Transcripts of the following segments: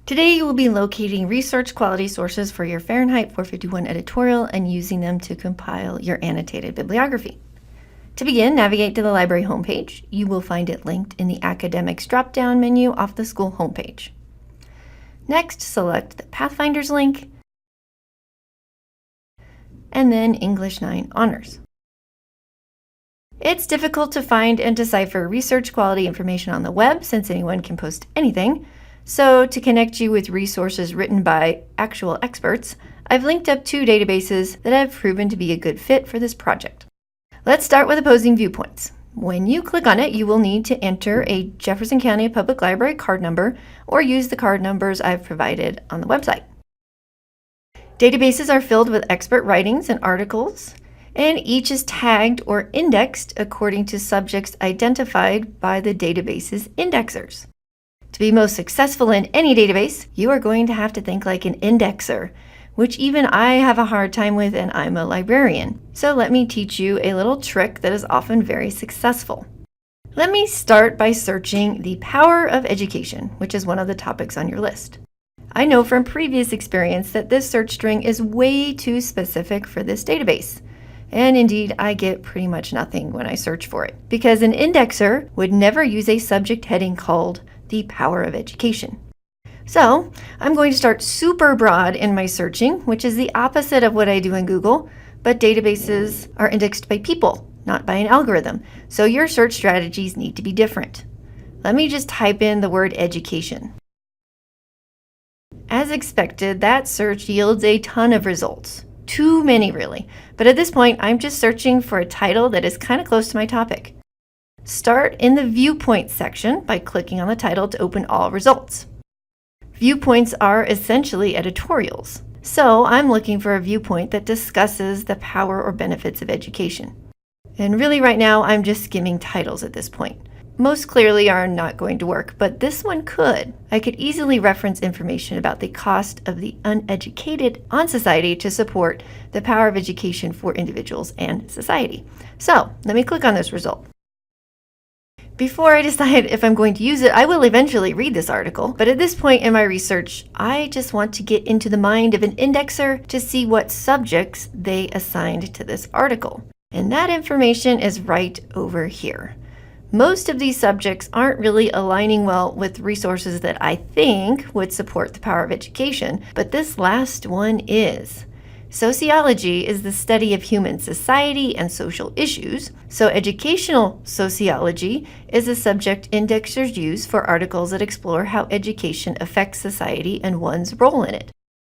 Today you will be locating research quality sources for your Fahrenheit 451 editorial and using them to compile your annotated bibliography. To begin, navigate to the library homepage. You will find it linked in the Academics drop-down menu off the school homepage. Next, select the Pathfinders link, and then English 9 Honors. It's difficult to find and decipher research quality information on the web since anyone can post anything. So to connect you with resources written by actual experts, I've linked up 2 databases that have proven to be a good fit for this project. Let's start with opposing viewpoints. When you click on it, you will need to enter a Jefferson County Public Library card number or use the card numbers I've provided on the website. Databases are filled with expert writings and articles, and each is tagged or indexed according to subjects identified by the database's indexers. To be most successful in any database, you are going to have to think like an indexer, which even I have a hard time with, and I'm a librarian. So let me teach you a little trick that is often very successful. Let me start by searching the power of education, which is one of the topics on your list. I know from previous experience that this search string is way too specific for this database. And indeed, I get pretty much nothing when I search for it, because an indexer would never use a subject heading called the power of education. So I'm going to start super broad in my searching, which is the opposite of what I do in Google, but databases are indexed by people, not by an algorithm. So your search strategies need to be different. Let me just type in the word education. As expected, that search yields a ton of results. Too many, really. But at this point, I'm just searching for a title that is kind of close to my topic. Start in the Viewpoints section by clicking on the title to open all results. Viewpoints are essentially editorials. So I'm looking for a viewpoint that discusses the power or benefits of education. And really right now, I'm just skimming titles at this point. Most clearly are not going to work, but this one could. I could easily reference information about the cost of the uneducated on society to support the power of education for individuals and society. So let me click on this result. Before I decide if I'm going to use it, I will eventually read this article, but at this point in my research, I just want to get into the mind of an indexer to see what subjects they assigned to this article. And that information is right over here. Most of these subjects aren't really aligning well with resources that I think would support the power of education, but this last one is. Sociology is the study of human society and social issues, so educational sociology is a subject indexers use for articles that explore how education affects society and one's role in it.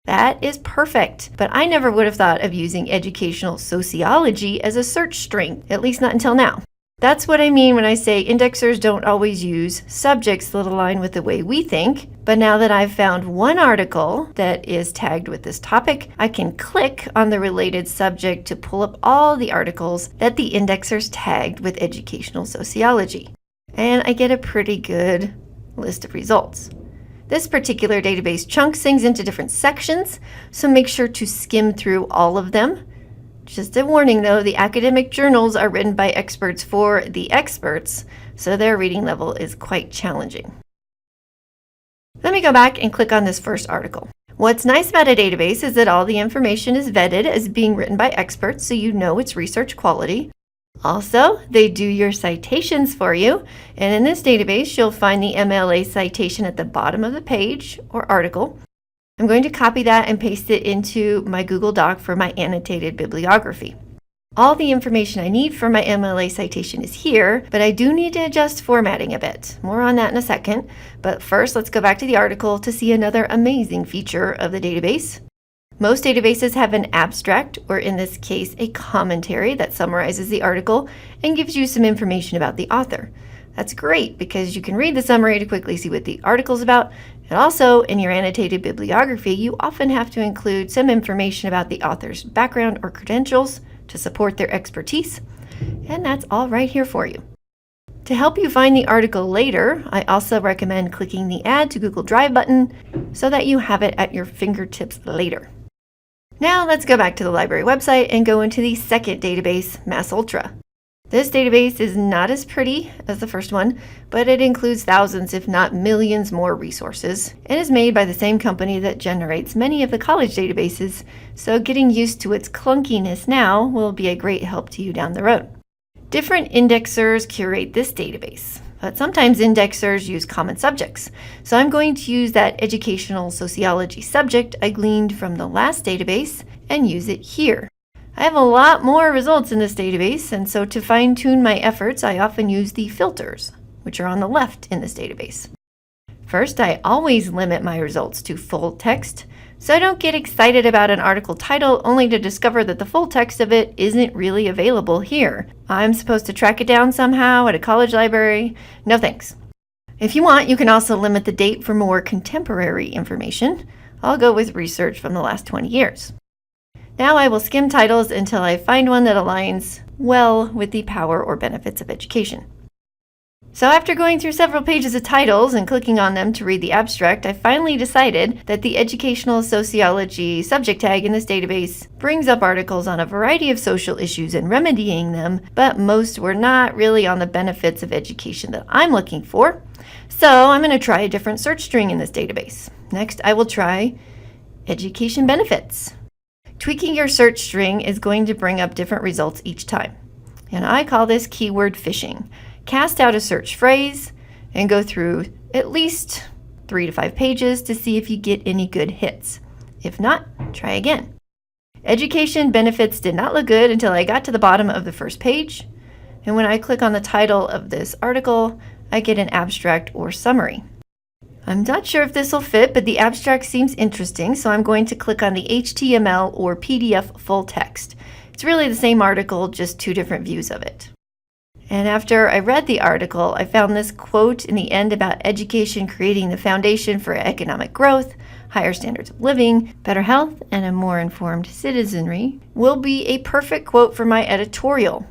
That is perfect, but I never would have thought of using educational sociology as a search string, at least not until now. That's what I mean when I say indexers don't always use subjects that align with the way we think, but now that I've found one article that is tagged with this topic, I can click on the related subject to pull up all the articles that the indexers tagged with educational sociology. And I get a pretty good list of results. This particular database chunks things into different sections, so make sure to skim through all of them. Just a warning though, the academic journals are written by experts for the experts, so their reading level is quite challenging. Let me go back and click on this first article. What's nice about a database is that all the information is vetted as being written by experts, so you know it's research quality. Also, they do your citations for you, and in this database, you'll find the MLA citation at the bottom of the page or article. I'm going to copy that and paste it into my Google Doc for my annotated bibliography. All the information I need for my MLA citation is here, but I do need to adjust formatting a bit. More on that in a second, but first let's go back to the article to see another amazing feature of the database. Most databases have an abstract, or in this case, a commentary that summarizes the article and gives you some information about the author. That's great because you can read the summary to quickly see what the article's about. And also, in your annotated bibliography, you often have to include some information about the author's background or credentials to support their expertise. And that's all right here for you. To help you find the article later, I also recommend clicking the Add to Google Drive button so that you have it at your fingertips later. Now let's go back to the library website and go into the second database, MassUltra. This database is not as pretty as the first one, but it includes thousands, if not millions, more resources, and is made by the same company that generates many of the college databases, so getting used to its clunkiness now will be a great help to you down the road. Different indexers curate this database, but sometimes indexers use common subjects, so I'm going to use that educational sociology subject I gleaned from the last database and use it here. I have a lot more results in this database, and so to fine-tune my efforts, I often use the filters, which are on the left in this database. First, I always limit my results to full text, so I don't get excited about an article title only to discover that the full text of it isn't really available here. I'm supposed to track it down somehow at a college library. No thanks. If you want, you can also limit the date for more contemporary information. I'll go with research from the last 20 years. Now I will skim titles until I find one that aligns well with the power or benefits of education. So after going through several pages of titles and clicking on them to read the abstract, I finally decided that the educational sociology subject tag in this database brings up articles on a variety of social issues and remedying them, but most were not really on the benefits of education that I'm looking for. So I'm going to try a different search string in this database. Next, I will try education benefits. Tweaking your search string is going to bring up different results each time. And I call this keyword fishing. Cast out a search phrase and go through at least 3 to 5 pages to see if you get any good hits. If not, try again. Education benefits did not look good until I got to the bottom of the first page. And when I click on the title of this article, I get an abstract or summary. I'm not sure if this will fit, but the abstract seems interesting, so I'm going to click on the HTML or PDF full text. It's really the same article, just 2 different views of it. And after I read the article, I found this quote in the end about education creating the foundation for economic growth, higher standards of living, better health, and a more informed citizenry will be a perfect quote for my editorial.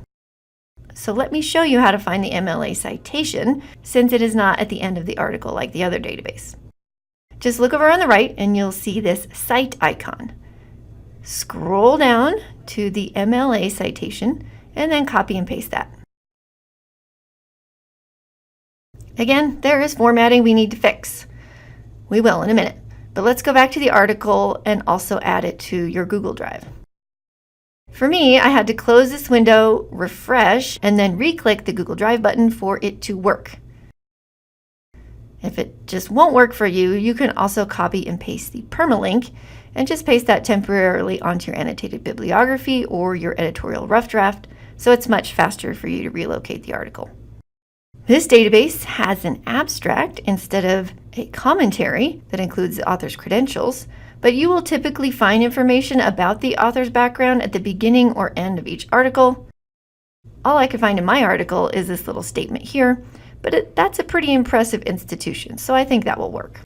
So let me show you how to find the MLA citation, since it is not at the end of the article like the other database. Just look over on the right and you'll see this cite icon. Scroll down to the MLA citation and then copy and paste that. Again, there is formatting we need to fix. We will in a minute, but let's go back to the article and also add it to your Google Drive. For me, I had to close this window, refresh, and then re-click the Google Drive button for it to work. If it just won't work for you, you can also copy and paste the permalink and just paste that temporarily onto your annotated bibliography or your editorial rough draft, so it's much faster for you to relocate the article. This database has an abstract instead of a commentary that includes the author's credentials, but you will typically find information about the author's background at the beginning or end of each article. All I could find in my article is this little statement here, but that's a pretty impressive institution, so I think that will work.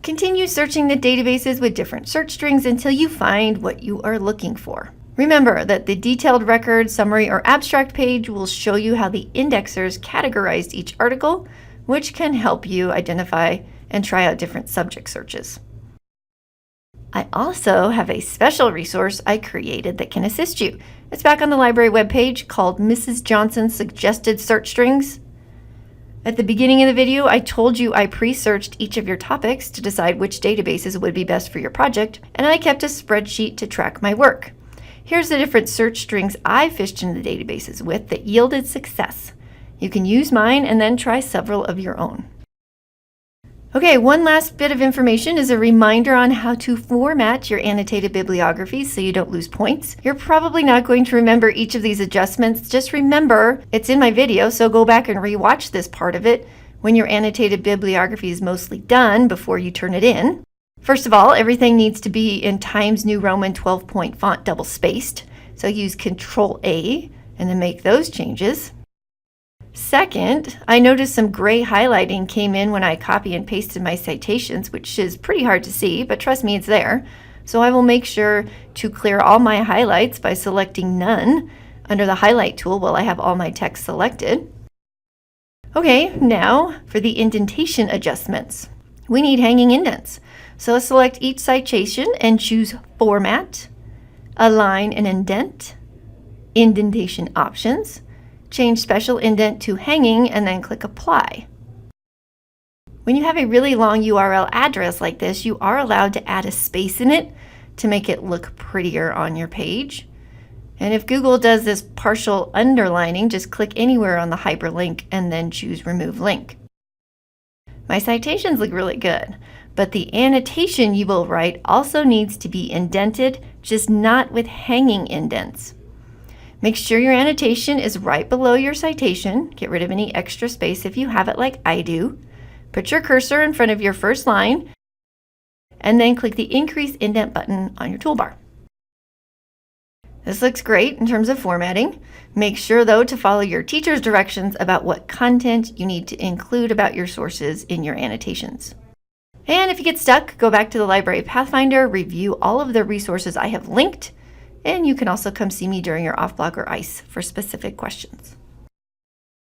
Continue searching the databases with different search strings until you find what you are looking for. Remember that the detailed record, summary, or abstract page will show you how the indexers categorized each article, which can help you identify and try out different subject searches. I also have a special resource I created that can assist you. It's back on the library webpage called Mrs. Johnson's Suggested Search Strings. At the beginning of the video, I told you I pre-searched each of your topics to decide which databases would be best for your project, and I kept a spreadsheet to track my work. Here's the different search strings I fished into the databases with that yielded success. You can use mine and then try several of your own. Okay, one last bit of information is a reminder on how to format your annotated bibliographies so you don't lose points. You're probably not going to remember each of these adjustments. Just remember, it's in my video, so go back and rewatch this part of it when your annotated bibliography is mostly done before you turn it in. First of all, everything needs to be in Times New Roman 12-point font double-spaced, so use Control-A and then make those changes. Second, I noticed some gray highlighting came in when I copy and pasted my citations, which is pretty hard to see, but trust me, it's there. So I will make sure to clear all my highlights by selecting None under the Highlight tool while I have all my text selected. Okay, now for the indentation adjustments. We need hanging indents. So select each citation and choose Format, Align and Indent, Indentation Options, change Special Indent to Hanging, and then click Apply. When you have a really long URL address like this, you are allowed to add a space in it to make it look prettier on your page. And if Google does this partial underlining, just click anywhere on the hyperlink and then choose Remove Link. My citations look really good, but the annotation you will write also needs to be indented, just not with hanging indents. Make sure your annotation is right below your citation. Get rid of any extra space if you have it like I do. Put your cursor in front of your first line, and then click the Increase Indent button on your toolbar. This looks great in terms of formatting. Make sure, though, to follow your teacher's directions about what content you need to include about your sources in your annotations. And if you get stuck, go back to the Library Pathfinder, review all of the resources I have linked, and you can also come see me during your off-block or ICE for specific questions.